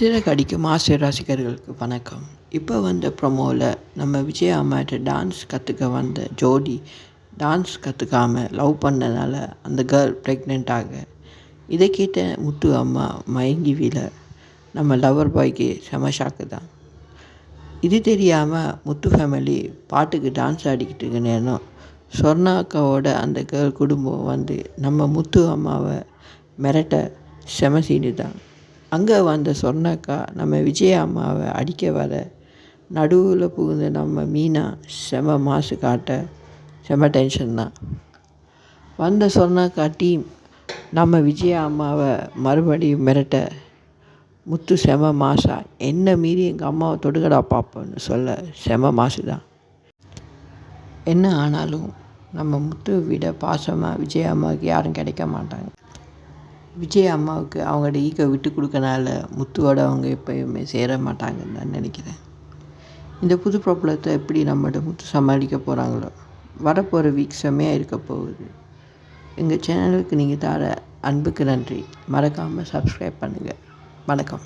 சிறகடிக்கும் ஆசை ரசிகர்களுக்கு வணக்கம். இப்போ வந்த ப்ரொமோவில் நம்ம விஜய் அம்மாட்ட டான்ஸ் கற்றுக்க வந்த ஜோடி டான்ஸ் கற்றுக்காமல் லவ் பண்ணனால அந்த கேர்ள் ப்ரெக்னென்ட் ஆக, இதை கேட்ட முத்து அம்மா மயங்கி விழ நம்ம லவர் பாய்க்கு செம ஷாக்கு தான். இது தெரியாமல் முத்து ஃபேமிலி பாட்டுக்கு டான்ஸ் ஆடிக்கிட்டு இருக்க நேரம் சொர்ணா அக்காவோட அந்த கேர்ள் குடும்பம் வந்து நம்ம முத்து அம்மாவை மிரட்ட செம சீனு தான். அங்கே வந்த சொர்ணாக்கா நம்ம விஜய் அம்மாவை அடிக்க வர நடுவில் புகுந்த நம்ம மீனா செம மாசு காட்ட செம டென்ஷன் தான். வந்த சொர்ணாக்கா டீம் நம்ம விஜய் அம்மாவை மறுபடியும் மிரட்ட முத்து செம மாசா என்ன மீறி எங்கள் அம்மாவை தொடுக்கடா பார்ப்போன்னு சொல்ல செம மாசு தான். என்ன ஆனாலும் நம்ம முத்து விட பாசமாக விஜய் அம்மாவுக்கு யாரும் கிடைக்க மாட்டாங்க. விஜய் அம்மாவுக்கு அவங்களோட ஈகோ விட்டு கொடுக்கனால முத்துவோட அவங்க எப்போயுமே சேர மாட்டாங்கன்னு நான் நினைக்கிறேன். இந்த புது ப்ராப்ளத்தை எப்படி நம்மளோட முத்து சமாளிக்க போகிறாங்களோ. வரப்போகிற வீக் செம்மையாக இருக்க போகுது. எங்கள் சேனலுக்கு நீங்கள் தர அன்புக்கு நன்றி. மறக்காமல் சப்ஸ்கிரைப் பண்ணுங்கள். வணக்கம்.